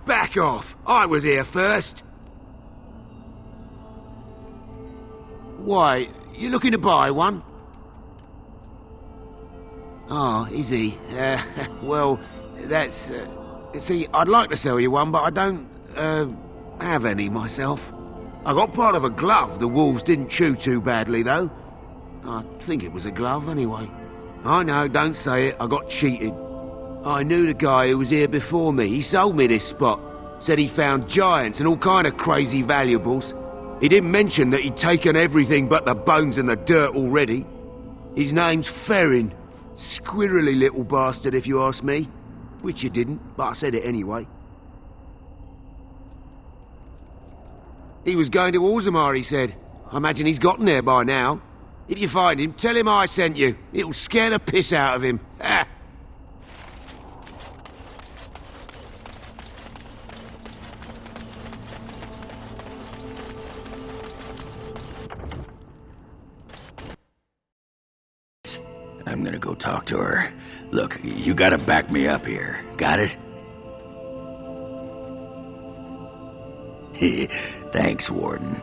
Back off! I was here first! Why, you looking to buy one? Oh, is he? Well, that's... see, I'd like to sell you one, but I don't, have any myself. I got part of a glove the wolves didn't chew too badly, though. I think it was a glove, anyway. I know, don't say it, I got cheated. I knew the guy who was here before me. He sold me this spot. Said he found giants and all kind of crazy valuables. He didn't mention that he'd taken everything but the bones and the dirt already. His name's Ferrin. Squirrely little bastard, if you ask me. Which you didn't, but I said it anyway. He was going to Orzammar, he said. I imagine he's gotten there by now. If you find him, tell him I sent you. It'll scare the piss out of him. Ha! I'm gonna go talk to her. Look, you gotta back me up here. Got it? Thanks, Warden.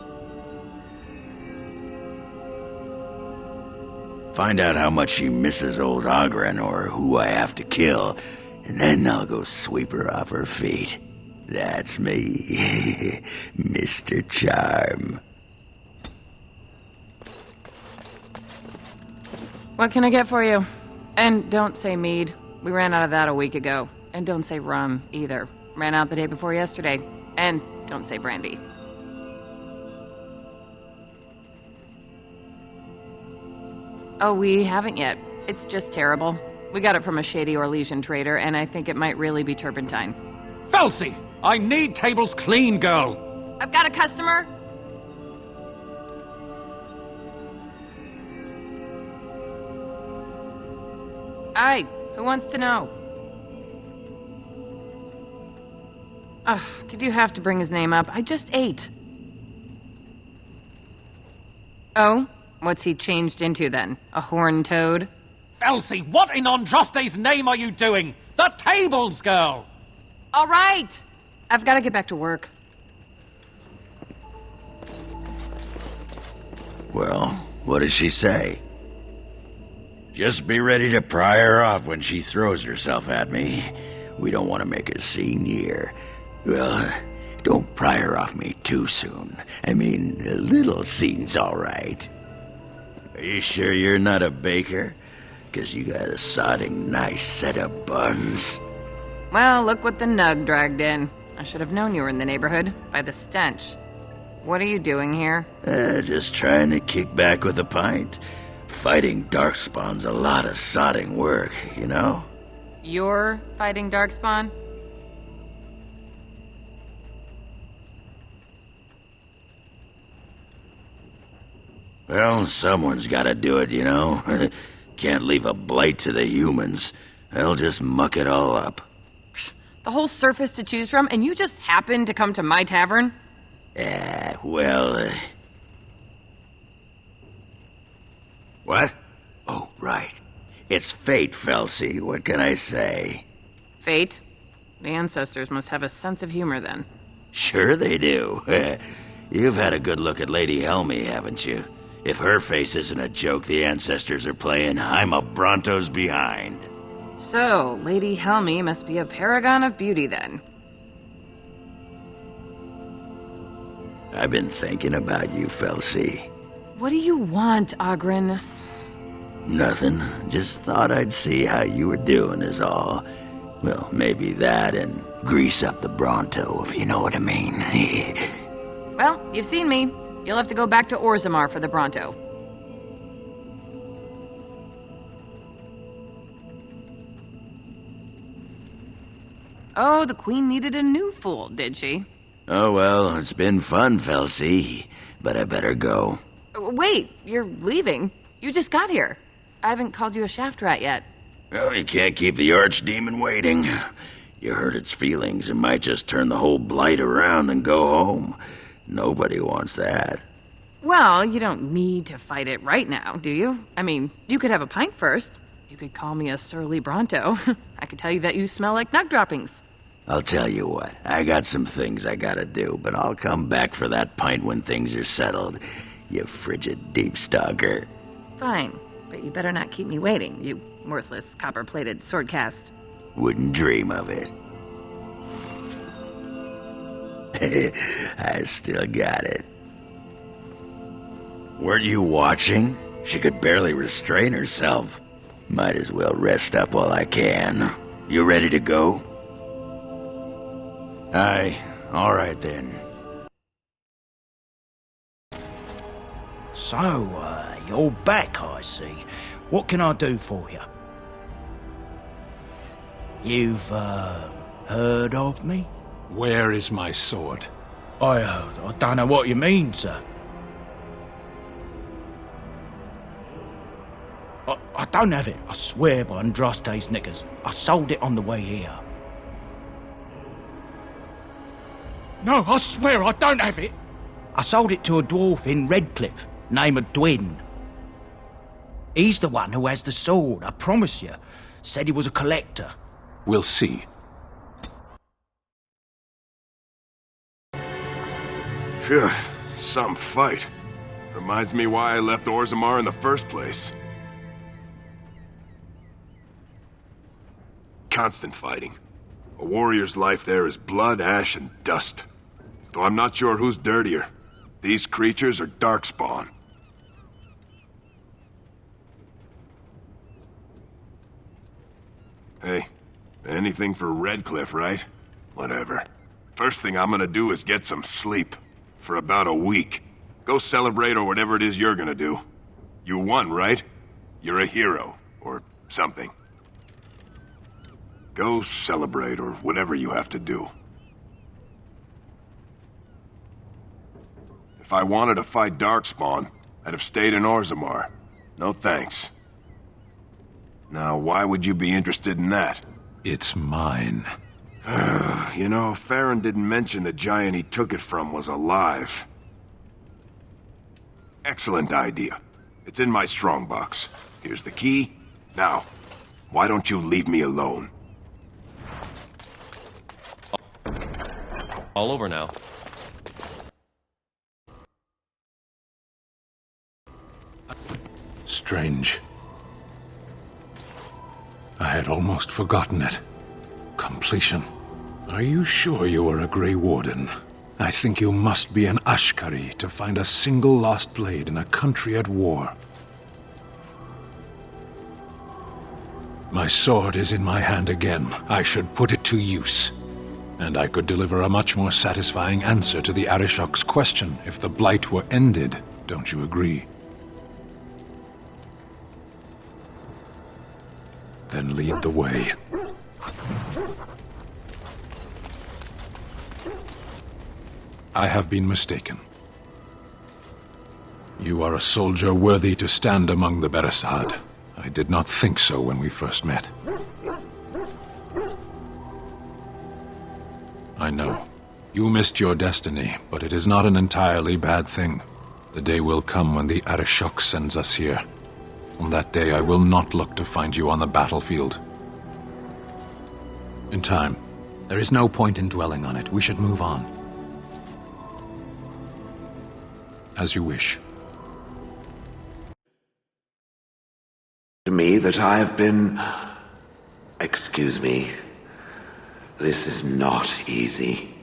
Find out how much she misses old Ogren or who I have to kill, and then I'll go sweep her off her feet. That's me, Mr. Charm. What can I get for you? And don't say mead. We ran out of that a week ago. And don't say rum, either. Ran out the day before yesterday. And don't say brandy. Oh, we haven't yet. It's just terrible. We got it from a shady Orlesian trader, and I think it might really be turpentine. Felsi! I need tables clean, girl! I've got a customer! Aye, who wants to know? Ugh, did you have to bring his name up? I just ate. Oh? What's he changed into then? A horned toad? Felsi, what in Andraste's name are you doing? The tables, girl! All right! I've got to get back to work. Well, what does she say? Just be ready to pry her off when she throws herself at me. We don't want to make a scene here. Well, don't pry her off me too soon. I mean, a little scene's all right. Are you sure you're not a baker? 'Cause you got a sodding nice set of buns. Well, look what the nug dragged in. I should have known you were in the neighborhood, by the stench. What are you doing here? Just trying to kick back with a pint. Fighting Darkspawn's a lot of sodding work, you know? You're fighting Darkspawn? Well, someone's gotta do it, you know? Can't leave a blight to the humans. They'll just muck it all up. The whole surface to choose from, and you just happened to come to my tavern? Well, What? Oh, right. It's fate, Felsi. What can I say? Fate? The ancestors must have a sense of humor, then. Sure they do. You've had a good look at Lady Helmy, haven't you? If her face isn't a joke the ancestors are playing, I'm a Bronto's behind. So, Lady Helmy must be a paragon of beauty, then. I've been thinking about you, Felsi. What do you want, Ogren? Nothing. Just thought I'd see how you were doing is all. Well, maybe that and grease up the Bronto, if you know what I mean. Well, you've seen me. You'll have to go back to Orzammar for the Bronto. Oh, the Queen needed a new fool, did she? Oh, well, it's been fun, Felsi, but I better go. Wait, you're leaving? You just got here. I haven't called you a shaft rat yet. Well, you can't keep the archdemon waiting. You hurt its feelings, it might just turn the whole blight around and go home. Nobody wants that. Well, you don't need to fight it right now, do you? I mean, you could have a pint first. You could call me a surly Bronto. I could tell you that you smell like nug droppings. I'll tell you what, I got some things I gotta do, but I'll come back for that pint when things are settled, you frigid deep stalker. Fine, but you better not keep me waiting, you worthless copper-plated swordcast. Wouldn't dream of it. I still got it. Weren't you watching? She could barely restrain herself. Might as well rest up while I can. You ready to go? Aye, all right then. So, you're back, I see. What can I do for you? You've, heard of me? Where is my sword? I don't know what you mean, sir. I don't have it, I swear by Andraste's knickers. I sold it on the way here. No, I swear I don't have it. I sold it to a dwarf in Redcliffe, named Dwin. He's the one who has the sword, I promise you. Said he was a collector. We'll see. Phew, some fight. Reminds me why I left Orzammar in the first place. Constant fighting. A warrior's life there is blood, ash, and dust. Though I'm not sure who's dirtier. These creatures or Darkspawn. Hey, anything for Redcliffe, right? Whatever. First thing I'm gonna do is get some sleep. For about a week. Go celebrate or whatever it is you're gonna do. You won, right? You're a hero. Or something. Go celebrate or whatever you have to do. If I wanted to fight Darkspawn, I'd have stayed in Orzammar. No thanks. Now, why would you be interested in that? It's mine. You know, Farron didn't mention the giant he took it from was alive. Excellent idea. It's in my strongbox. Here's the key. Now, why don't you leave me alone? All over now. Strange. I had almost forgotten it. Completion. Are you sure you are a Grey Warden? I think you must be an Ashkari to find a single lost blade in a country at war. My sword is in my hand again. I should put it to use. And I could deliver a much more satisfying answer to the Arishok's question if the Blight were ended. Don't you agree? Then lead the way. I have been mistaken. You are a soldier worthy to stand among the Beresad. I did not think so when we first met. I know. You missed your destiny, but it is not an entirely bad thing. The day will come when the Arishok sends us here. On that day, I will not look to find you on the battlefield. In time. There is no point in dwelling on it. We should move on. As you wish. To me that I have been... Excuse me. This is not easy.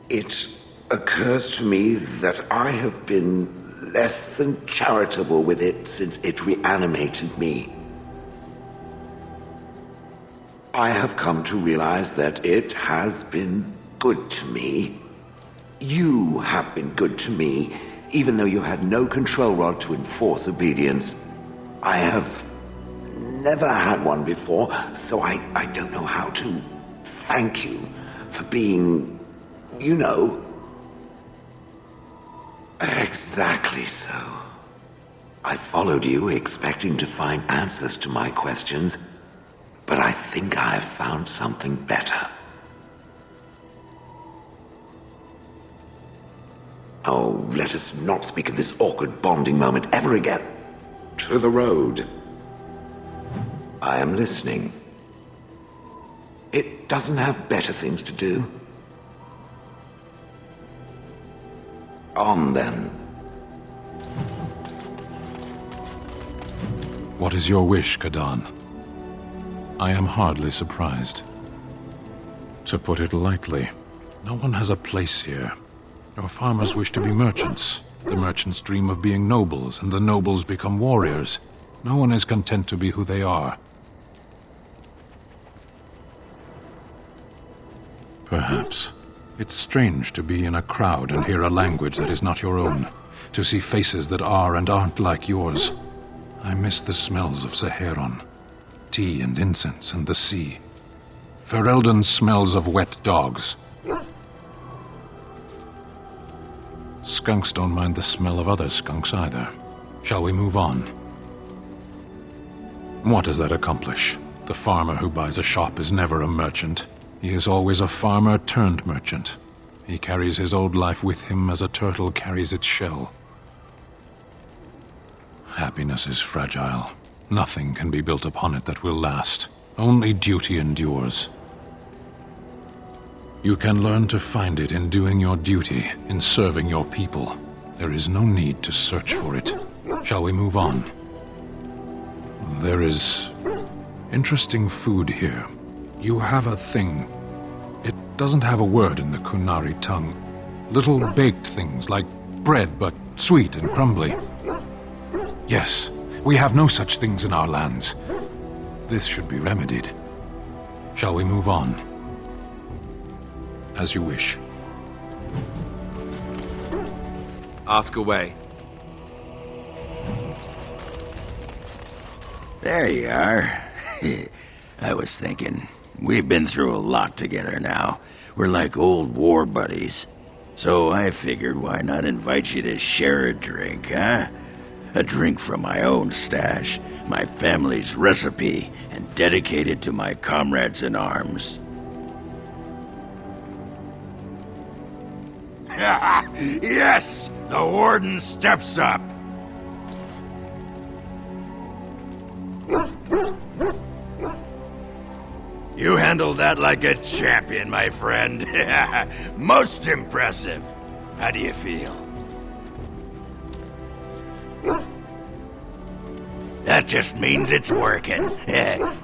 It occurs to me that I have been less than charitable with it since it reanimated me. I have come to realize that it has been good to me. You have been good to me, even though you had no control rod to enforce obedience. I have never had one before, so I don't know how to thank you for being, you know. Exactly so. I followed you expecting to find answers to my questions, but I think I have found something better. Oh, let us not speak of this awkward bonding moment ever again. To the road. I am listening. It doesn't have better things to do. On then. What is your wish, Kadan? I am hardly surprised. To put it lightly, no one has a place here. Your farmers wish to be merchants. The merchants dream of being nobles, and the nobles become warriors. No one is content to be who they are. Perhaps. It's strange to be in a crowd and hear a language that is not your own, to see faces that are and aren't like yours. I miss the smells of Saharon, tea and incense and the sea. Ferelden smells of wet dogs. Skunks don't mind the smell of other skunks either. Shall we move on? What does that accomplish? The farmer who buys a shop is never a merchant. He is always a farmer turned merchant. He carries his old life with him as a turtle carries its shell. Happiness is fragile. Nothing can be built upon it that will last. Only duty endures. You can learn to find it in doing your duty, in serving your people. There is no need to search for it. Shall we move on? There is interesting food here. You have a thing. It doesn't have a word in the Kunari tongue. Little baked things like bread, but sweet and crumbly. Yes, we have no such things in our lands. This should be remedied. Shall we move on? As you wish. Ask away. There you are. I was thinking, we've been through a lot together now. We're like old war buddies. So I figured why not invite you to share a drink, huh? A drink from my own stash, my family's recipe, and dedicated to my comrades in arms. Yes! The warden steps up! You handled that like a champion, my friend. Most impressive. How do you feel? That just means it's working.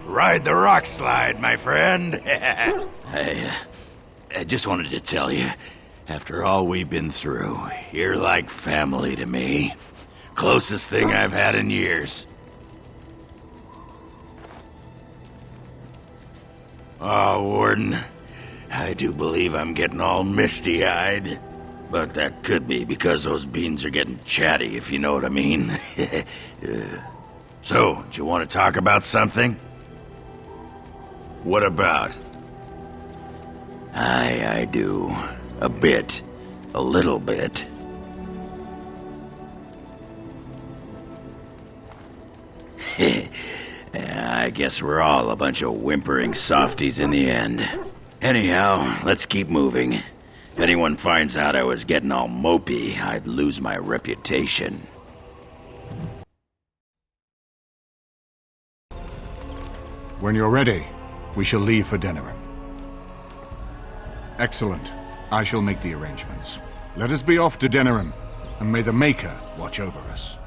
Ride the rock slide, my friend. I just wanted to tell you, after all we've been through, you're like family to me. Closest thing I've had in years. Oh, Warden, I do believe I'm getting all misty-eyed. But that could be because those beans are getting chatty, if you know what I mean. So, do you want to talk about something? What about? I do. A bit. A little bit. I guess we're all a bunch of whimpering softies in the end. Anyhow, let's keep moving. If anyone finds out I was getting all mopey, I'd lose my reputation. When you're ready, we shall leave for Denerim. Excellent. I shall make the arrangements. Let us be off to Denerim, and may the Maker watch over us.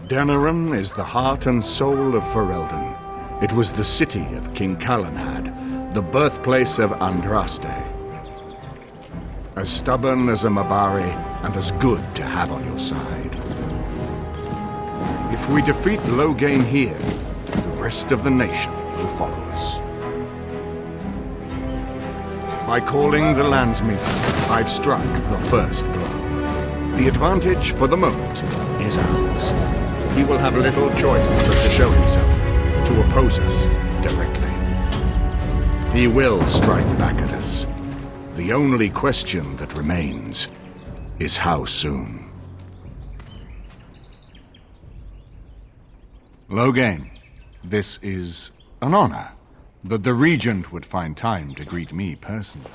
Denerim is the heart and soul of Ferelden. It was the city of King Calenhad, the birthplace of Andraste. As stubborn as a Mabari, and as good to have on your side. If we defeat Loghain here, the rest of the nation will follow us. By calling the lands meeting, I've struck the first blow. The advantage, for the moment, is ours. He will have little choice but to show himself, to oppose us directly. He will strike back at us. The only question that remains is how soon. Loghain, this is an honor, that the Regent would find time to greet me personally.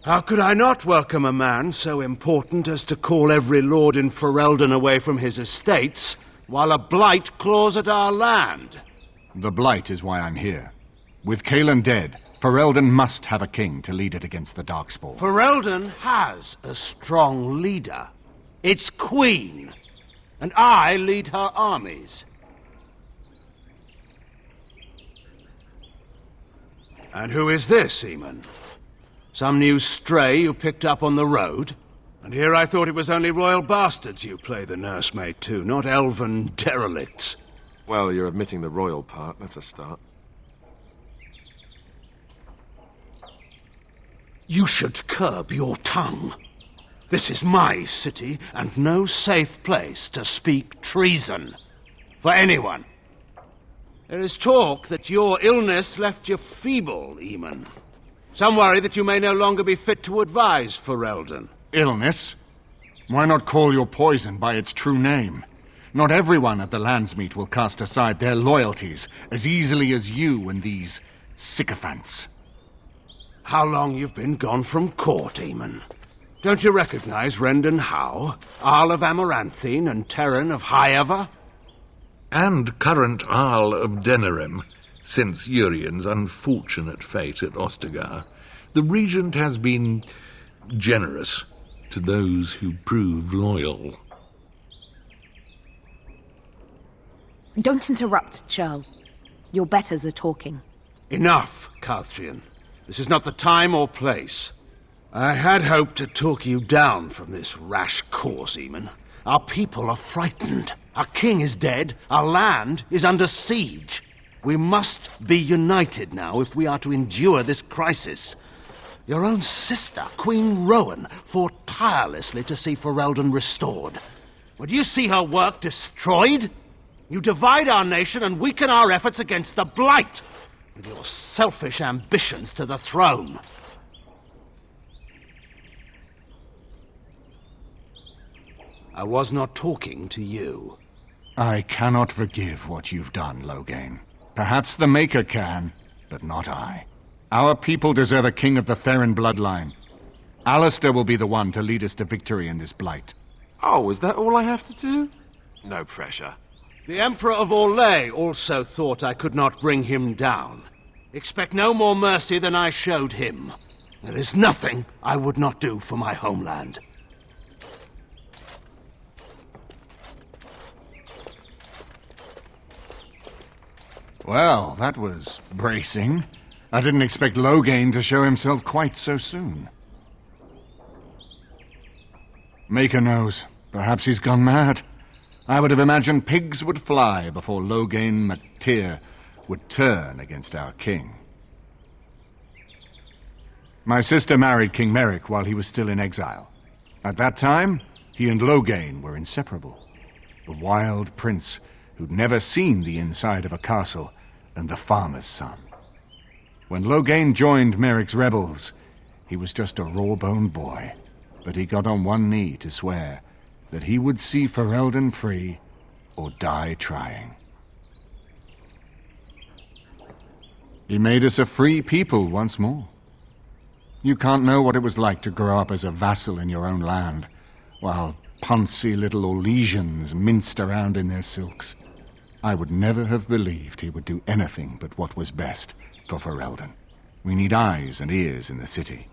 How could I not welcome a man so important as to call every lord in Ferelden away from his estates while a blight claws at our land. The blight is why I'm here. With Caelan dead, Ferelden must have a king to lead it against the Darkspawn. Ferelden has a strong leader. Its queen. And I lead her armies. And who is this, Eamon? Some new stray you picked up on the road? And here I thought it was only royal bastards you play the nursemaid to, not elven derelicts. Well, you're admitting the royal part. That's a start. You should curb your tongue. This is my city, and no safe place to speak treason. For anyone. There is talk that your illness left you feeble, Eamon. Some worry that you may no longer be fit to advise Ferelden. Illness? Why not call your poison by its true name? Not everyone at the Landsmeet will cast aside their loyalties as easily as you and these sycophants. How long you've been gone from court, Eamon? Don't you recognize Rendon Howe, Arl of Amaranthine and Terran of Highever? And current Arl of Denerim, since Urien's unfortunate fate at Ostagar. The Regent has been generous to those who prove loyal. Don't interrupt, Churl. Your betters are talking. Enough, Carthrian. This is not the time or place. I had hoped to talk you down from this rash course, Eamon. Our people are frightened. Our king is dead. Our land is under siege. We must be united now if we are to endure this crisis. Your own sister, Queen Rowan, fought tirelessly to see Ferelden restored. Would you see her work destroyed? You divide our nation and weaken our efforts against the Blight, with your selfish ambitions to the throne. I was not talking to you. I cannot forgive what you've done, Loghain. Perhaps the Maker can, but not I. Our people deserve a king of the Theron bloodline. Alistair will be the one to lead us to victory in this blight. Oh, is that all I have to do? No pressure. The Emperor of Orlais also thought I could not bring him down. Expect no more mercy than I showed him. There is nothing I would not do for my homeland. Well, that was bracing. I didn't expect Loghain to show himself quite so soon. Maker knows. Perhaps he's gone mad. I would have imagined pigs would fly before Loghain MacTyr would turn against our king. My sister married King Merrick while he was still in exile. At that time, he and Loghain were inseparable. The wild prince who'd never seen the inside of a castle and the farmer's son. When Loghain joined Merrick's rebels, he was just a raw-boned boy, but he got on one knee to swear that he would see Ferelden free or die trying. He made us a free people once more. You can't know what it was like to grow up as a vassal in your own land, while poncy little Orlesians minced around in their silks. I would never have believed he would do anything but what was best for Ferelden. We need eyes and ears in the city.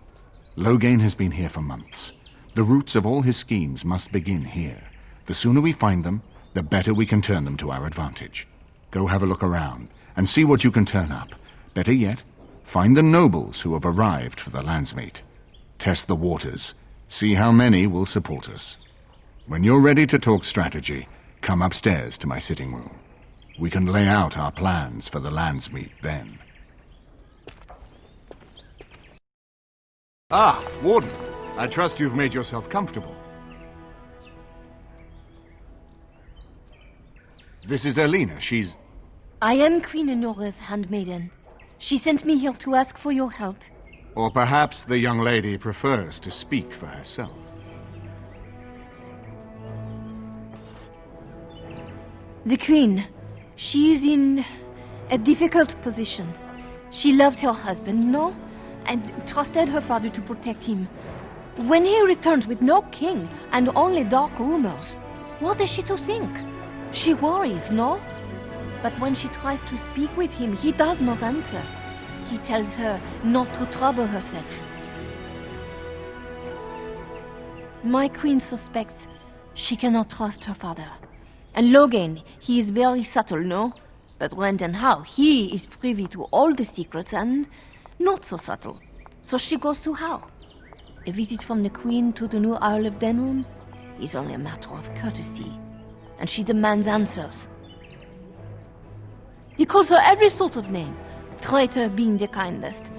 Loghain has been here for months. The roots of all his schemes must begin here. The sooner we find them, the better we can turn them to our advantage. Go have a look around and see what you can turn up. Better yet, find the nobles who have arrived for the Landsmeet. Test the waters. See how many will support us. When you're ready to talk strategy, come upstairs to my sitting room. We can lay out our plans for the Landsmeet then. Ah, Warden. I trust you've made yourself comfortable. This is Elena. She's... I am Queen Enora's handmaiden. She sent me here to ask for your help. Or perhaps the young lady prefers to speak for herself. The Queen. She is in a difficult position. She loved her husband, no? And trusted her father to protect him. When he returned with no king and only dark rumors, what is she to think? She worries, no? But when she tries to speak with him, he does not answer. He tells her not to trouble herself. My queen suspects she cannot trust her father. And Logain, he is very subtle, no? But Rand and Howe, he is privy to all the secrets and not so subtle. So she goes to Howe. A visit from the queen to the new Isle of Denrum is only a matter of courtesy. And she demands answers. He calls her every sort of name, traitor being the kindest,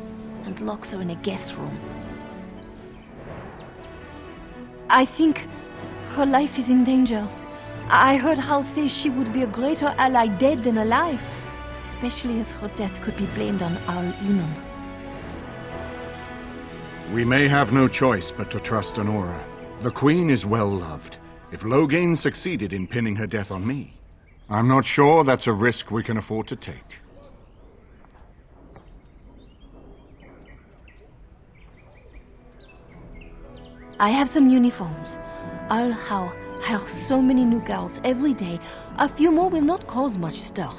and locks her in a guest room. I think her life is in danger. I heard Howe say she would be a greater ally dead than alive, especially if her death could be blamed on Arl Eamon. We may have no choice but to trust Honora. The Queen is well loved. If Logain succeeded in pinning her death on me, I'm not sure that's a risk we can afford to take. I have some uniforms. I'll hire so many new guards every day. A few more will not cause much stir.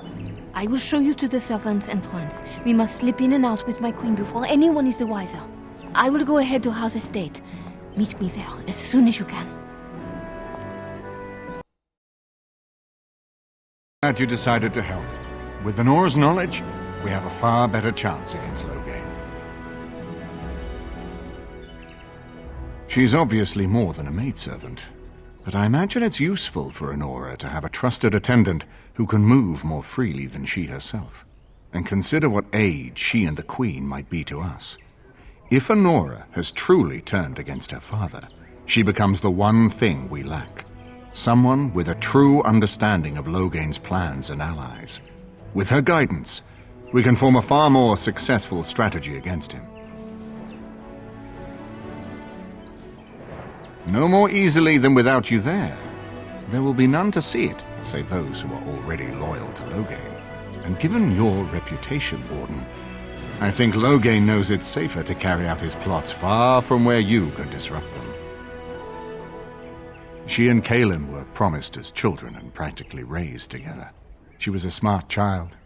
I will show you to the servants' entrance. We must slip in and out with my queen before anyone is the wiser. I will go ahead to Howe's estate. Meet me there as soon as you can. Glad you decided to help. With Honora's knowledge, we have a far better chance against Logain. She's obviously more than a maidservant, but I imagine it's useful for Honora to have a trusted attendant who can move more freely than she herself. And consider what aid she and the Queen might be to us. If Honora has truly turned against her father, she becomes the one thing we lack. Someone with a true understanding of Logain's plans and allies. With her guidance, we can form a far more successful strategy against him. No more easily than without you there. There will be none to see it, save those who are already loyal to Logain. And given your reputation, Warden, I think Logain knows it's safer to carry out his plots far from where you can disrupt them. She and Kaelin were promised as children and practically raised together. She was a smart child,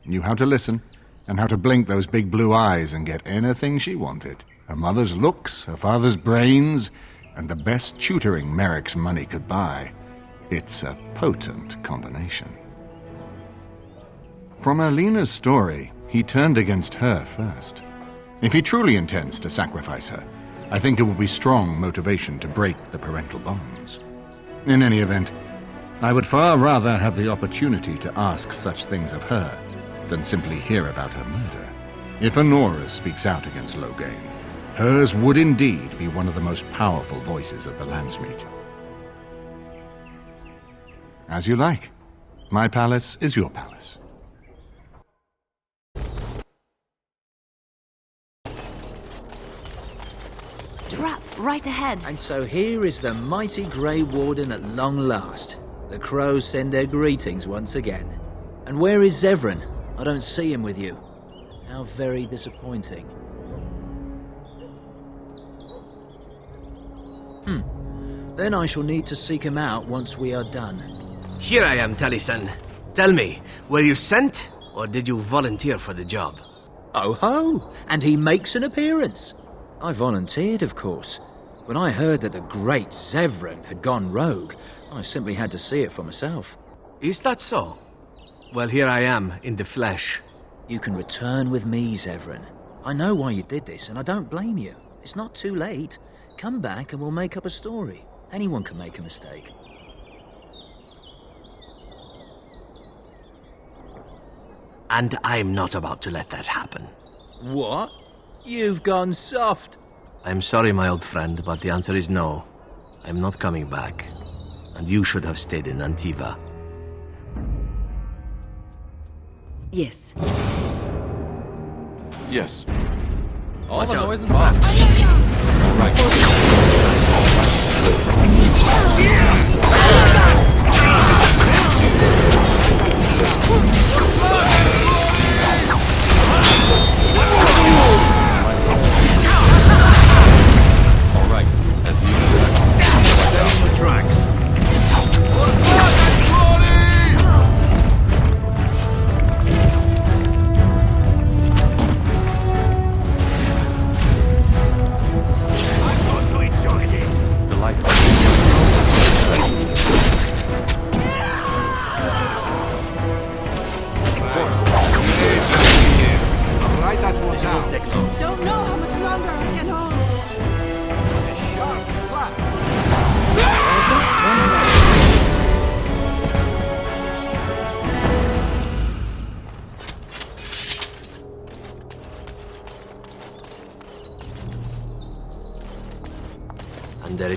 knew how to listen, and how to blink those big blue eyes and get anything she wanted. Her mother's looks, her father's brains, and the best tutoring Merrick's money could buy. It's a potent combination. From Alina's story, he turned against her first. If he truly intends to sacrifice her, I think it will be strong motivation to break the parental bonds. In any event, I would far rather have the opportunity to ask such things of her than simply hear about her murder. If Honora speaks out against Logain, hers would indeed be one of the most powerful voices of the Landsmeet. As you like. My palace is your palace. Trap right ahead. And so here is the mighty Grey Warden at long last. The crows send their greetings once again. And where is Zevran? I don't see him with you. How very disappointing. Then I shall need to seek him out once we are done. Here I am, Taliesin. Tell me, were you sent, or did you volunteer for the job? Oh ho! And he makes an appearance. I volunteered, of course. When I heard that the great Zevran had gone rogue, I simply had to see it for myself. Is that so? Well, here I am, in the flesh. You can return with me, Zevran. I know why you did this, and I don't blame you. It's not too late. Come back and we'll make up a story. Anyone can make a mistake. And I'm not about to let that happen. What? You've gone soft. I'm sorry, my old friend, but the answer is no. I'm not coming back. And you should have stayed in Antiva. Yes. Yes. Watch out. Noise and back. All right. All right. As you stay on the tracks.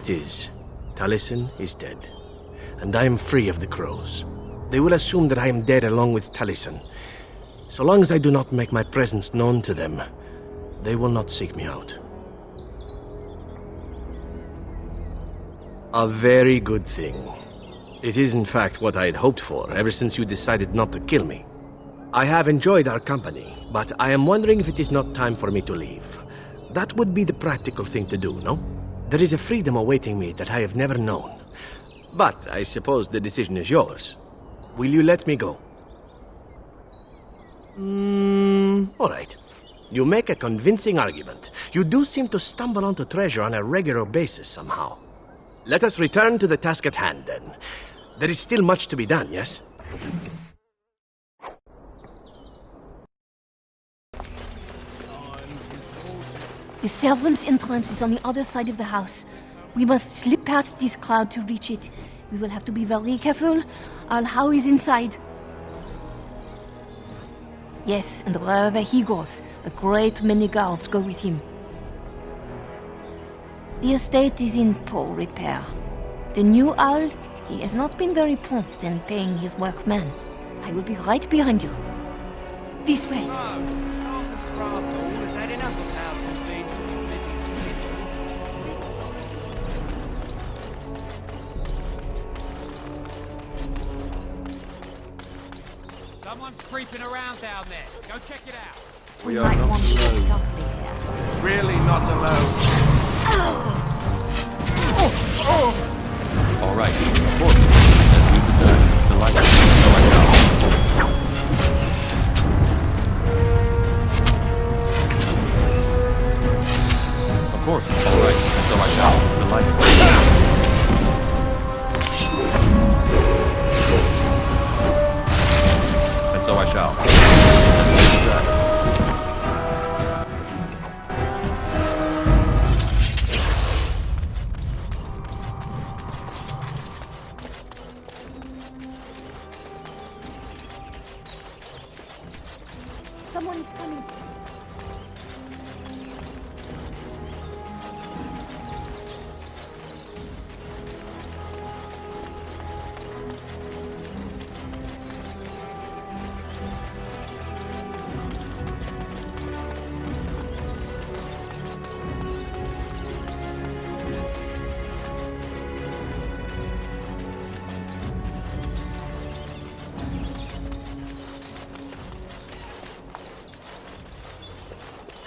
it is. Taliesin is dead, and I am free of the crows. They will assume that I am dead along with Taliesin. So long as I do not make my presence known to them, they will not seek me out. A very good thing. It is in fact what I had hoped for ever since you decided not to kill me. I have enjoyed our company, but I am wondering if it is not time for me to leave. That would be the practical thing to do, no? There is a freedom awaiting me that I have never known. But I suppose the decision is yours. Will you let me go? All right. You make a convincing argument. You do seem to stumble onto treasure on a regular basis somehow. Let us return to the task at hand, then. There is still much to be done, yes? The servants' entrance is on the other side of the house. We must slip past this crowd to reach it. We will have to be very careful. Our Howe is inside. Yes, and wherever he goes, a great many guards go with him. The estate is in poor repair. The new owl, he has not been very prompt in paying his workmen. I will be right behind you. This way. Someone's creeping around down there. Go check it out. We are not alone. Really not alone. All right. Of course. As you deserve. The light so I know. Of course. All right. So I know. The light and so I shall. As you deserve. Someone is coming.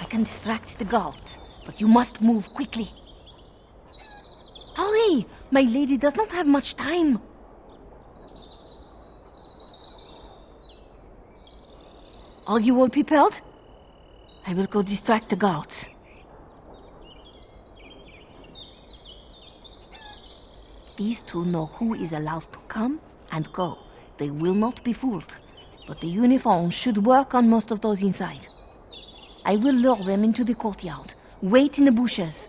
I can distract the guards, but you must move quickly. Hurry! My lady does not have much time. Are you all prepared? I will go distract the guards. These two know who is allowed to come and go. They will not be fooled, but the uniform should work on most of those inside. I will lure them into the courtyard. Wait in the bushes.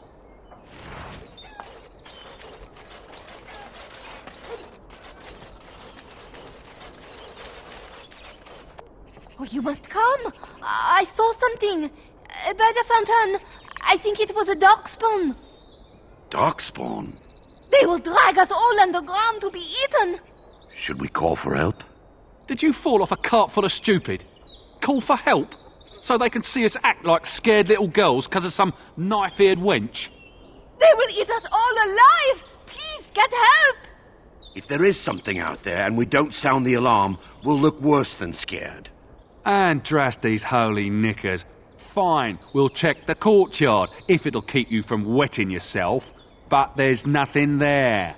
Oh, you must come! I saw something! By the fountain! I think it was a darkspawn! Darkspawn? They will drag us all underground to be eaten! Should we call for help? Did you fall off a cart full of stupid? Call for help? So they can see us act like scared little girls because of some knife-eared wench? They will eat us all alive! Please, get help! If there is something out there and we don't sound the alarm, we'll look worse than scared. And drast these holy knickers. Fine, we'll check the courtyard, if it'll keep you from wetting yourself. But there's nothing there.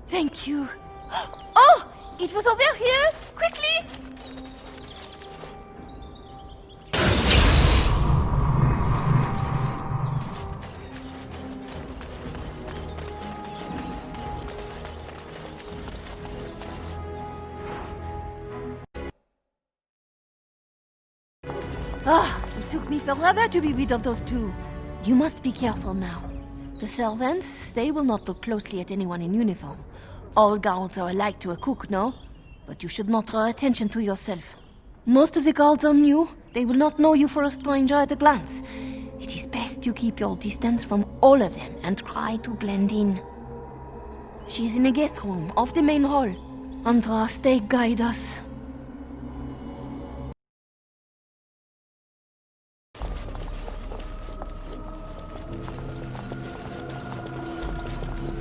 Thank you. Oh! It was over here! Quickly! It took me forever to be rid of those two. You must be careful now. The servants, they will not look closely at anyone in uniform. All guards are alike to a cook, no? But you should not draw attention to yourself. Most of the guards are new. They will not know you for a stranger at a glance. It is best you keep your distance from all of them and try to blend in. She's in a guest room off the main hall. Andraste, guide us.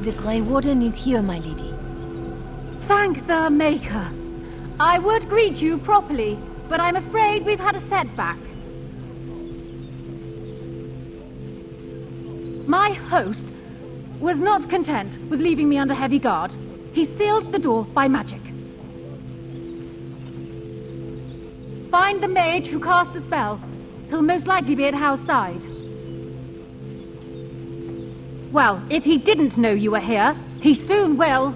The Grey Warden is here, my lady. Thank the Maker. I would greet you properly, but I'm afraid we've had a setback. My host was not content with leaving me under heavy guard. He sealed the door by magic. Find the mage who cast the spell. He'll most likely be at Howe's side. Well, if he didn't know you were here, he soon will.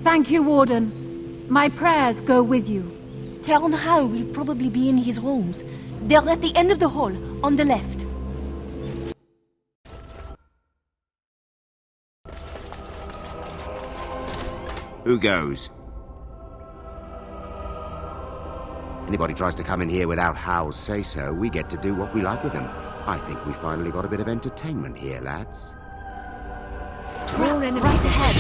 Thank you, Warden. My prayers go with you. Count Howe will probably be in his rooms. They're at the end of the hall, on the left. Who goes? Anybody tries to come in here without Howe's say-so, we get to do what we like with them. I think we finally got a bit of entertainment here, lads. Right ahead.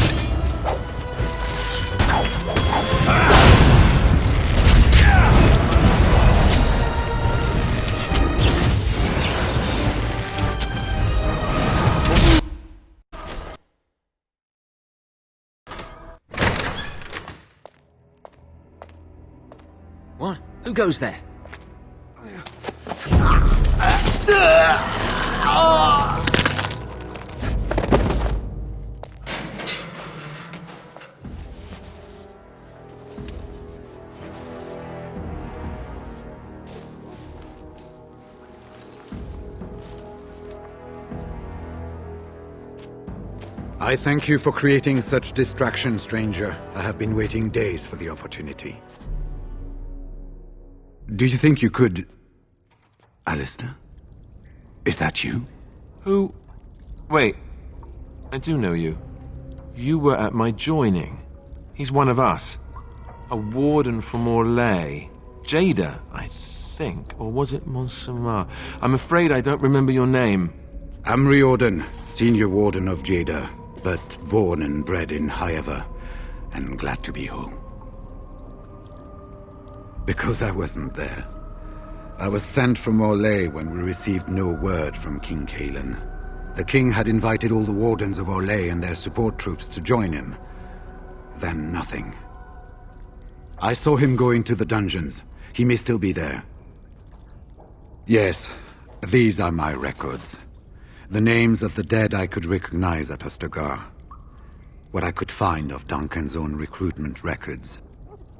What? Who goes there? I thank you for creating such distraction, stranger. I have been waiting days for the opportunity. Do you think you could... Alistair? Is that you? Who? Wait. I do know you. You were at my joining. He's one of us. A warden from Orlais. Jada, I think. Or was it Montsemar? I'm afraid I don't remember your name. I'm Riordan, senior warden of Jada, but born and bred in Highever, and glad to be home. Because I wasn't there. I was sent from Orlais when we received no word from King Cailan. The king had invited all the wardens of Orlais and their support troops to join him. Then nothing. I saw him going to the dungeons. He may still be there. Yes, these are my records. The names of the dead I could recognize at Ostagar. What I could find of Duncan's own recruitment records.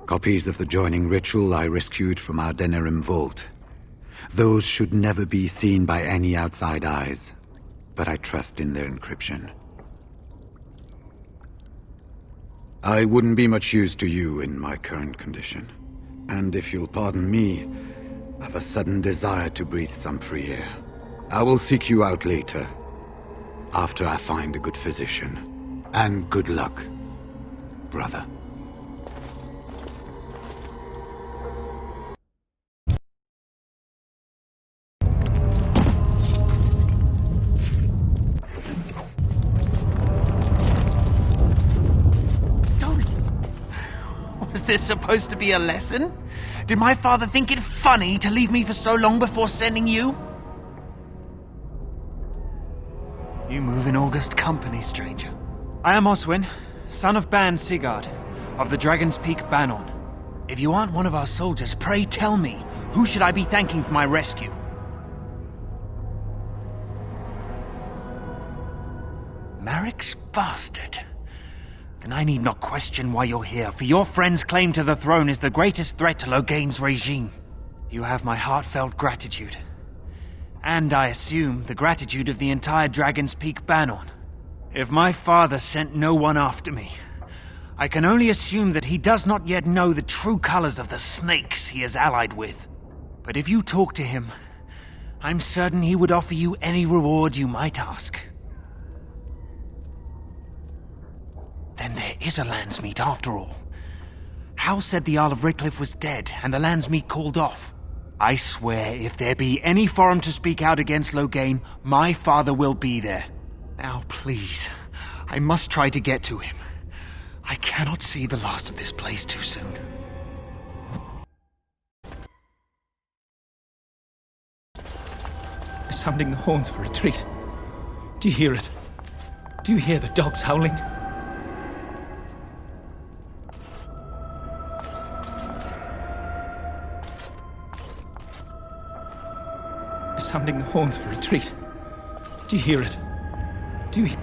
Copies of the joining ritual I rescued from our Denerim vault. Those should never be seen by any outside eyes, but I trust in their encryption. I wouldn't be much use to you in my current condition. And if you'll pardon me, I've a sudden desire to breathe some free air. I will seek you out later, after I find a good physician. And good luck, brother. Was this supposed to be a lesson? Did my father think it funny to leave me for so long before sending you? You move in august company, stranger. I am Oswin, son of Ban Sigurd, of the Dragon's Peak Bannon. If you aren't one of our soldiers, pray tell me, who should I be thanking for my rescue? Marek's bastard. Then I need not question why you're here, for your friend's claim to the throne is the greatest threat to Loghain's regime. You have my heartfelt gratitude. And I assume the gratitude of the entire Dragon's Peak Bannon. If my father sent no one after me, I can only assume that he does not yet know the true colors of the snakes he is allied with. But if you talk to him, I'm certain he would offer you any reward you might ask. Then there is a Landsmeet after all. Howe said the Isle of Redcliffe was dead, and the Landsmeet called off. I swear, if there be any forum to speak out against Loghain, my father will be there. Now, please, I must try to get to him. I cannot see the last of this place too soon. Sounding the horns for retreat. Do you hear it? Do you hear the dogs howling? Sounding the horns for retreat. Do you hear it? Do you...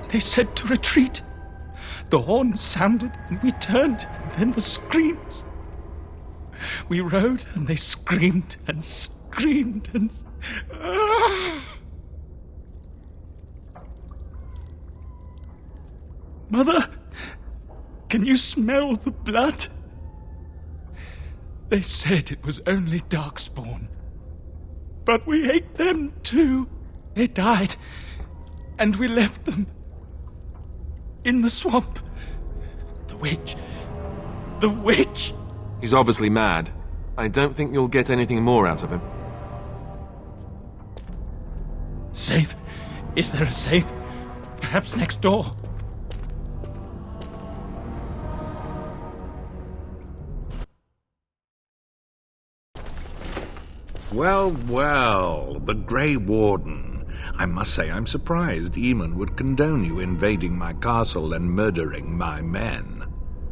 They said to retreat. The horns sounded and we turned, and then the screams. We rode and they screamed and screamed and... Mother, can you smell the blood? They said it was only darkspawn. But we ate them too. They died, and we left them in the swamp. The witch. The witch! He's obviously mad. I don't think you'll get anything more out of him. Safe? Is there a safe? Perhaps next door? Well, well, the Grey Warden. I must say I'm surprised Eamon would condone you invading my castle and murdering my men.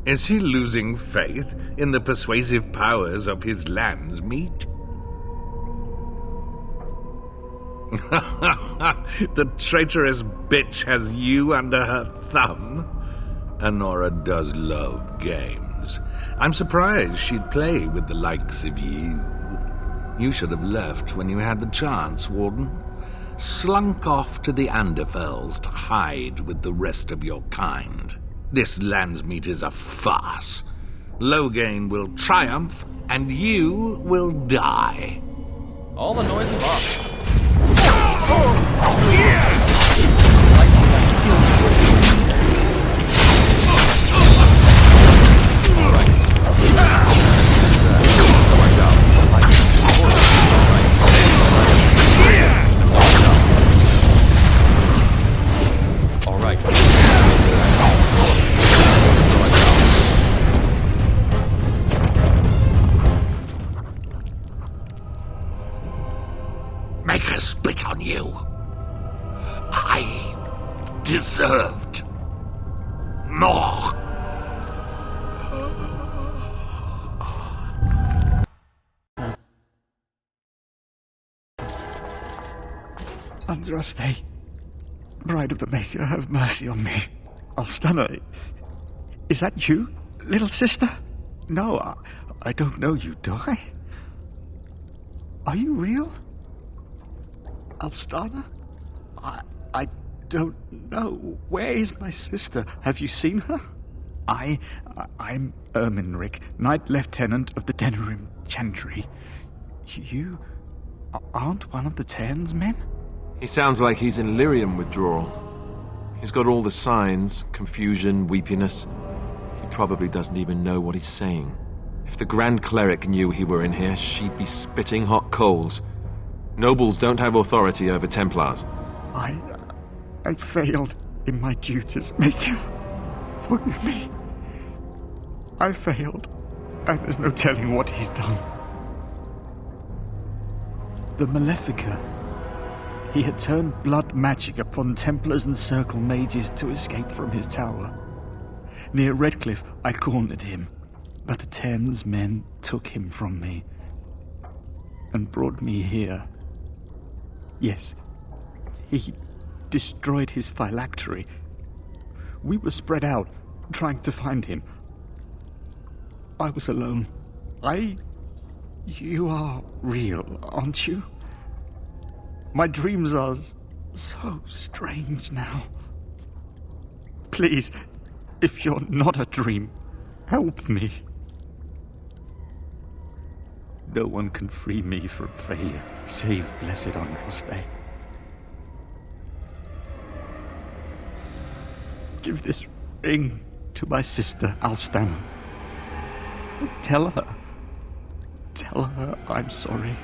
Is he losing faith in the persuasive powers of his land's meat? The traitorous bitch has you under her thumb. Honora does love games. I'm surprised she'd play with the likes of you. You should have left when you had the chance, Warden. Slunk off to the Anderfells to hide with the rest of your kind. This Landsmeet is a farce. Loghain will triumph, and you will die. All the noise of us. Make her spit on you. I deserved more. Andraste, Bride of the Maker, have mercy on me. Alstana, is that you, little sister? No, I don't know you, do I? Are you real? Alstana? I don't know. Where is my sister? Have you seen her? I'm Erminric, Knight Lieutenant of the Denerim Chantry. You aren't one of the Tairn's men? He sounds like he's in lyrium withdrawal. He's got all the signs, confusion, weepiness. He probably doesn't even know what he's saying. If the Grand Cleric knew he were in here, she'd be spitting hot coals. Nobles don't have authority over Templars. I failed in my duties, Maker. Forgive me. I failed, and there's no telling what he's done. The Malefica. He had turned blood magic upon Templars and Circle mages to escape from his tower. Near Redcliffe, I cornered him, but the Tairn's men took him from me and brought me here. Yes, he destroyed his phylactery. We were spread out, trying to find him. I was alone. You are real, aren't you? My dreams are so strange now. Please, if you're not a dream, help me. No one can free me from failure, save Blessed Andraste. Give this ring to my sister, Alstana. Tell her I'm sorry.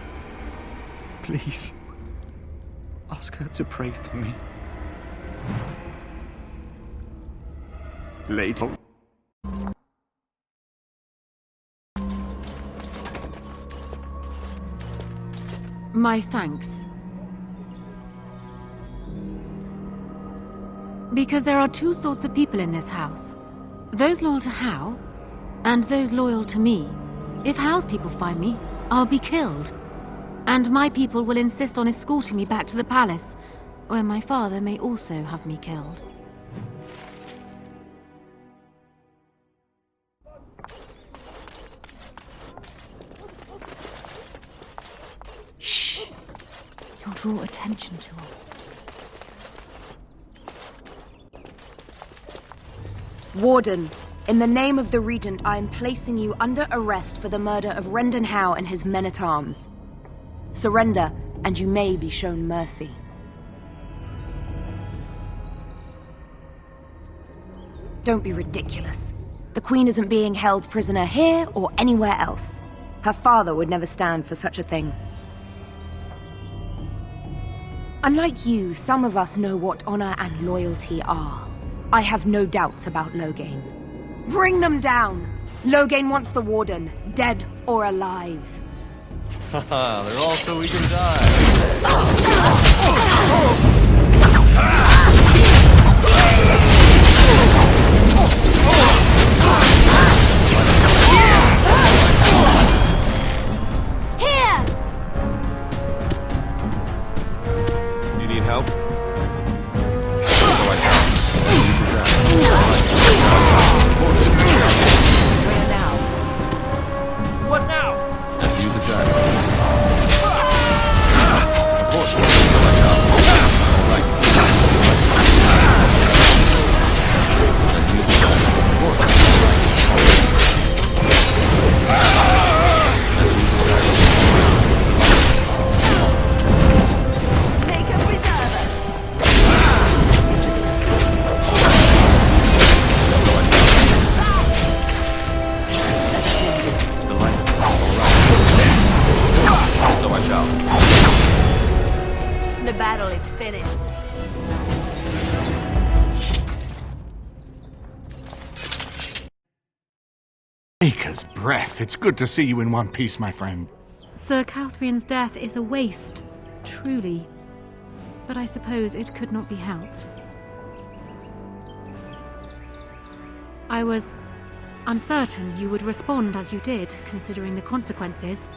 Please, ask her to pray for me. Later. My thanks. Because there are two sorts of people in this house. Those loyal to Howe, and those loyal to me. If Howe's people find me, I'll be killed. And my people will insist on escorting me back to the palace, where my father may also have me killed. Shh! You'll draw attention to us. Warden, in the name of the Regent, I am placing you under arrest for the murder of Rendon Howe and his men-at-arms. Surrender, and you may be shown mercy. Don't be ridiculous. The Queen isn't being held prisoner here or anywhere else. Her father would never stand for such a thing. Unlike you, some of us know what honor and loyalty are. I have no doubts about Loghain. Bring them down! Loghain wants the Warden, dead or alive. Haha, they're all so eager to die. Here! You need help? Where now? What now? As you desire. Of course. The battle is finished. Acre's breath. It's good to see you in one piece, my friend. Sir Calthrian's death is a waste, truly. But I suppose it could not be helped. I was uncertain you would respond as you did, considering the consequences.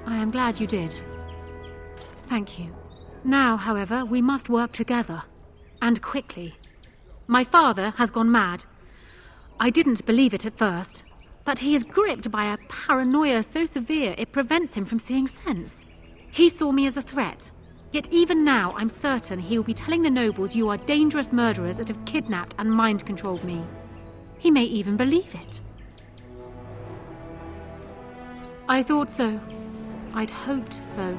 I am glad you did. Thank you. Now, however, we must work together. And quickly. My father has gone mad. I didn't believe it at first, but he is gripped by a paranoia so severe it prevents him from seeing sense. He saw me as a threat, yet even now I'm certain he will be telling the nobles you are dangerous murderers that have kidnapped and mind-controlled me. He may even believe it. I thought so. I'd hoped so.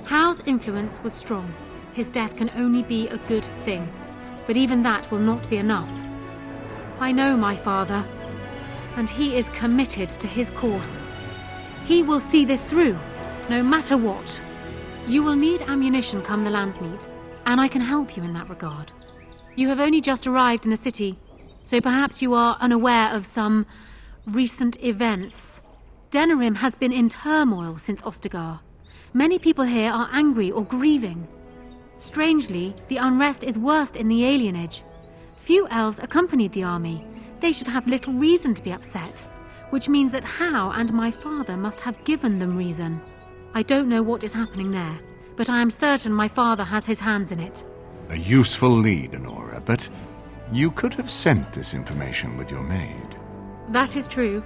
Howe's influence was strong. His death can only be a good thing, but even that will not be enough. I know my father, and he is committed to his course. He will see this through, no matter what. You will need ammunition come the Landsmeet, and I can help you in that regard. You have only just arrived in the city, so perhaps you are unaware of some recent events. Denerim has been in turmoil since Ostagar. Many people here are angry or grieving. Strangely, the unrest is worst in the alienage. Few elves accompanied the army. They should have little reason to be upset, which means that Howe and my father must have given them reason. I don't know what is happening there, but I am certain my father has his hands in it. A useful lead, Honora, but you could have sent this information with your maid. That is true.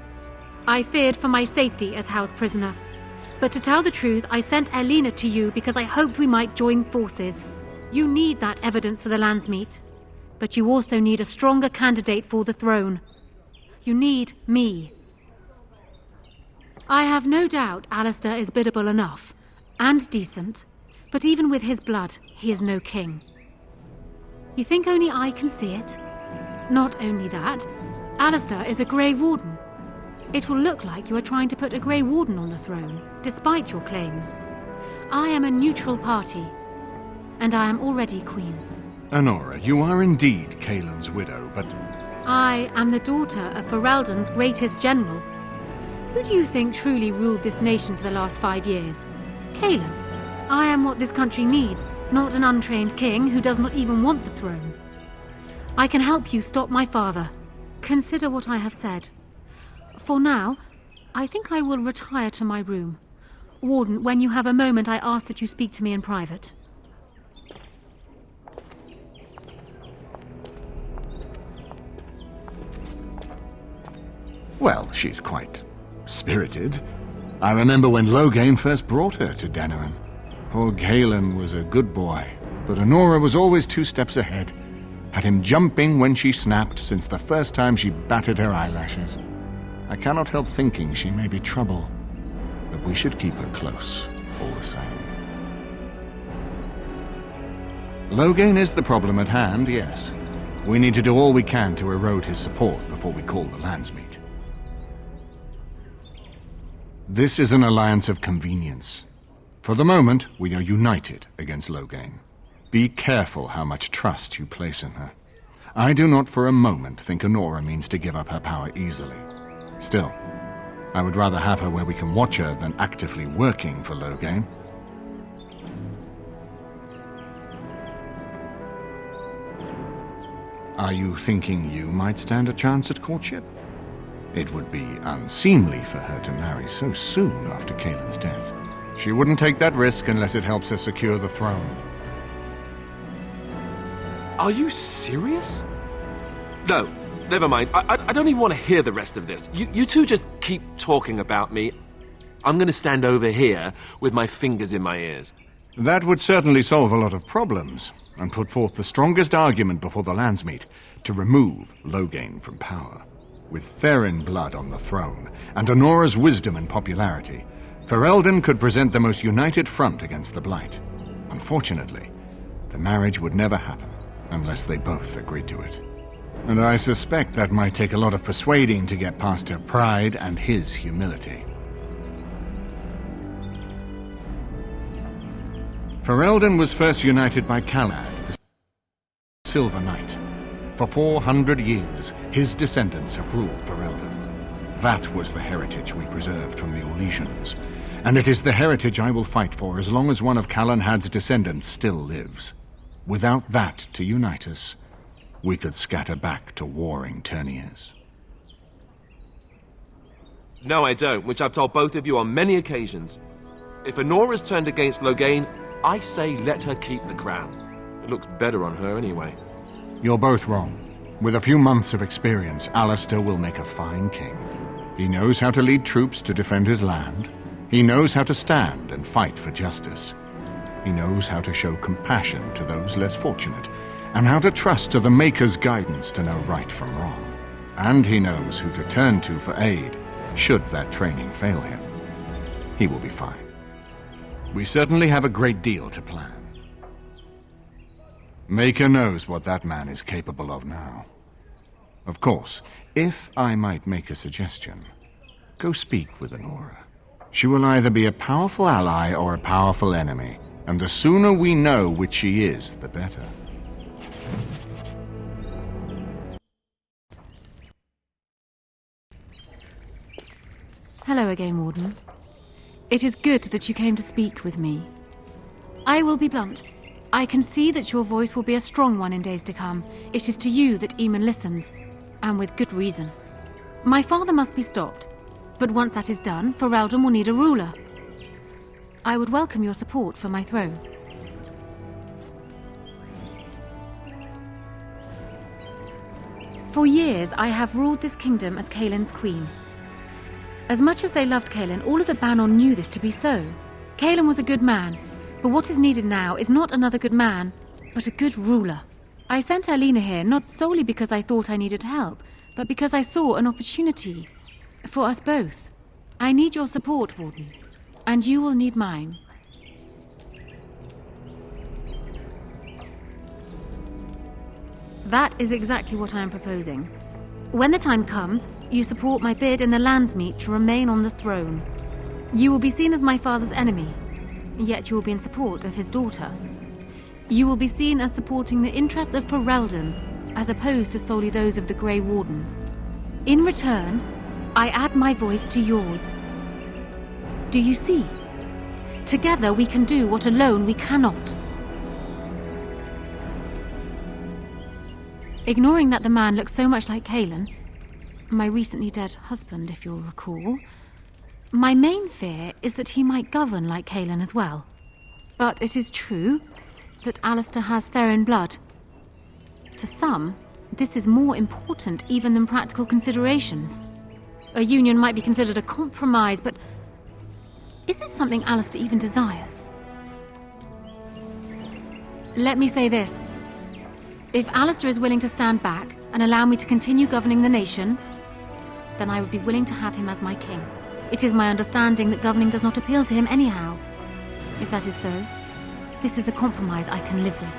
I feared for my safety as Howe's prisoner. But to tell the truth, I sent Elena to you because I hoped we might join forces. You need that evidence for the Landsmeet. But you also need a stronger candidate for the throne. You need me. I have no doubt Alistair is biddable enough, and decent, but even with his blood, he is no king. You think only I can see it? Not only that, Alistair is a Grey Warden. It will look like you are trying to put a Grey Warden on the throne, despite your claims. I am a neutral party, and I am already queen. Honora, you are indeed Kaelin's widow, but I am the daughter of Ferelden's greatest general. Who do you think truly ruled this nation for the last 5 years? Kaelin. I am what this country needs, not an untrained king who does not even want the throne. I can help you stop my father. Consider what I have said. For now, I think I will retire to my room. Warden, when you have a moment, I ask that you speak to me in private. Well, she's quite spirited. I remember when Loghain first brought her to Danaran. Poor Galen was a good boy, but Honora was always 2 steps ahead. Had him jumping when she snapped since the first time she batted her eyelashes. I cannot help thinking she may be trouble, but we should keep her close, all the same. Loghain is the problem at hand, yes. We need to do all we can to erode his support before we call the Landsmeet. This is an alliance of convenience. For the moment, we are united against Loghain. Be careful how much trust you place in her. I do not for a moment think Honora means to give up her power easily. Still, I would rather have her where we can watch her than actively working for Loghain. Are you thinking you might stand a chance at courtship? It would be unseemly for her to marry so soon after Kaelin's death. She wouldn't take that risk unless it helps her secure the throne. Are you serious? No, never mind. I don't even want to hear the rest of this. You two just keep talking about me. I'm going to stand over here with my fingers in my ears. That would certainly solve a lot of problems, and put forth the strongest argument before the Landsmeet to remove Loghain from power. With Therin blood on the throne, and Honora's wisdom and popularity, Ferelden could present the most united front against the Blight. Unfortunately, the marriage would never happen unless they both agreed to it. And I suspect that might take a lot of persuading to get past her pride and his humility. Ferelden was first united by Calad, the Silver Knight. For 400 years, his descendants have ruled Ferelden. That was the heritage we preserved from the Orlesians, and it is the heritage I will fight for as long as one of Calenhad's descendants still lives. Without that to unite us, we could scatter back to warring Terniers. No, I don't, which I've told both of you on many occasions. If Honora's turned against Loghain, I say let her keep the crown. It looks better on her anyway. You're both wrong. With a few months of experience, Alistair will make a fine king. He knows how to lead troops to defend his land. He knows how to stand and fight for justice. He knows how to show compassion to those less fortunate, and how to trust to the Maker's guidance to know right from wrong. And he knows who to turn to for aid, should that training fail him. He will be fine. We certainly have a great deal to plan. Maker knows what that man is capable of now. Of course, if I might make a suggestion, go speak with Honora. She will either be a powerful ally or a powerful enemy, and the sooner we know which she is, the better. Hello again, Warden. It is good that you came to speak with me. I will be blunt. I can see that your voice will be a strong one in days to come. It is to you that Eamon listens, and with good reason. My father must be stopped, but once that is done, Ferelden will need a ruler. I would welcome your support for my throne. For years, I have ruled this kingdom as Kaelin's queen. As much as they loved Kaelin, all of the Banon knew this to be so. Kaelin was a good man, but what is needed now is not another good man, but a good ruler. I sent Alina here not solely because I thought I needed help, but because I saw an opportunity for us both. I need your support, Warden, and you will need mine. That is exactly what I am proposing. When the time comes, you support my bid in the Landsmeet to remain on the throne. You will be seen as my father's enemy, yet you will be in support of his daughter. You will be seen as supporting the interests of Ferelden, as opposed to solely those of the Grey Wardens. In return, I add my voice to yours. Do you see? Together we can do what alone we cannot. Ignoring that the man looks so much like Kalen, my recently dead husband, if you'll recall, my main fear is that he might govern like Kalen as well. But it is true that Alistair has Theron blood. To some, this is more important even than practical considerations. A union might be considered a compromise, but is this something Alistair even desires? Let me say this. If Alistair is willing to stand back and allow me to continue governing the nation, then I would be willing to have him as my king. It is my understanding that governing does not appeal to him anyhow. If that is so, this is a compromise I can live with.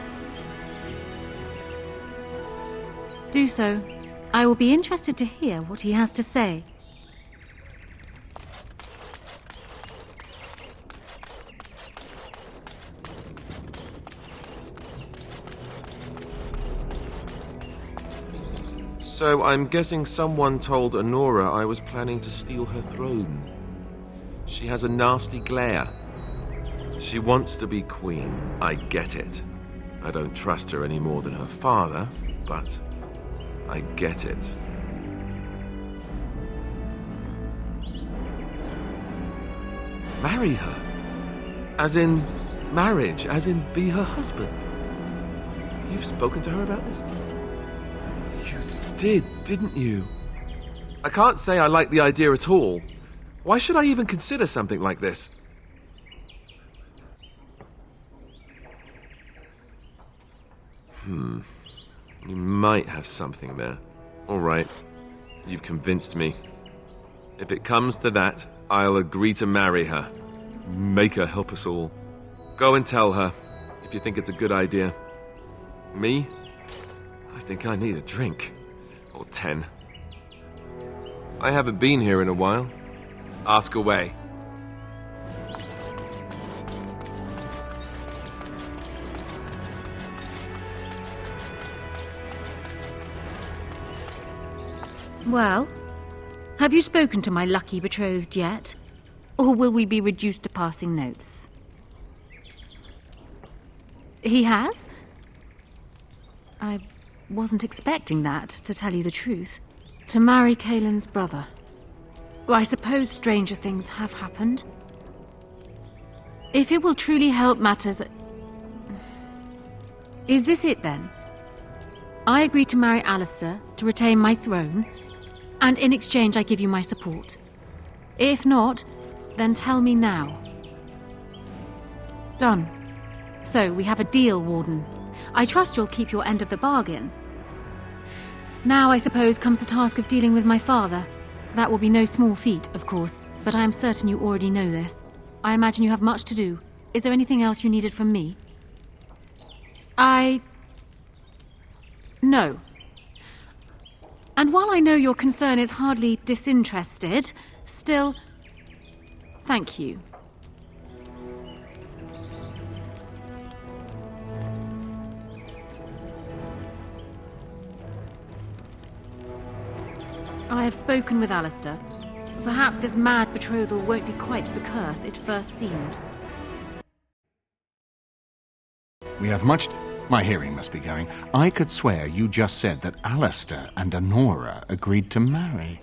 Do so. I will be interested to hear what he has to say. So I'm guessing someone told Honora I was planning to steal her throne. She has a nasty glare. She wants to be queen. I get it. I don't trust her any more than her father, but I get it. Marry her? As in marriage? As in be her husband? You've spoken to her about this? Didn't you? I can't say I like the idea at all. Why should I even consider something like this? You might have something there. All right. You've convinced me. If it comes to that, I'll agree to marry her. Make her help us all. Go and tell her, if you think it's a good idea. Me? I think I need a drink. Or 10. I haven't been here in a while. Ask away. Well, have you spoken to my lucky betrothed yet? Or will we be reduced to passing notes? He has? I wasn't expecting that, to tell you the truth. To marry Kalen's brother. Well, I suppose stranger things have happened. If it will truly help matters... Is this it, then? I agree to marry Alistair, to retain my throne, and in exchange I give you my support. If not, then tell me now. Done. So, we have a deal, Warden. I trust you'll keep your end of the bargain. Now, I suppose, comes the task of dealing with my father. That will be no small feat, of course, but I am certain you already know this. I imagine you have much to do. Is there anything else you needed from me? No. And while I know your concern is hardly disinterested, still, thank you. I have spoken with Alistair. Perhaps this mad betrothal won't be quite the curse it first seemed. We have much... My hearing must be going. I could swear you just said that Alistair and Honora agreed to marry.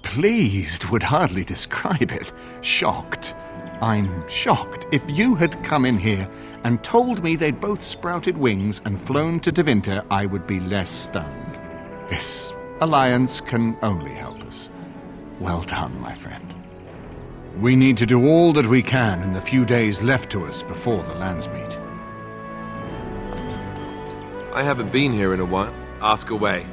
Pleased would hardly describe it. Shocked. I'm shocked. If you had come in here and told me they'd both sprouted wings and flown to Tevinter, I would be less stunned. This alliance can only help us. Well done, my friend. We need to do all that we can in the few days left to us before the lands meet. I haven't been here in a while. Ask away.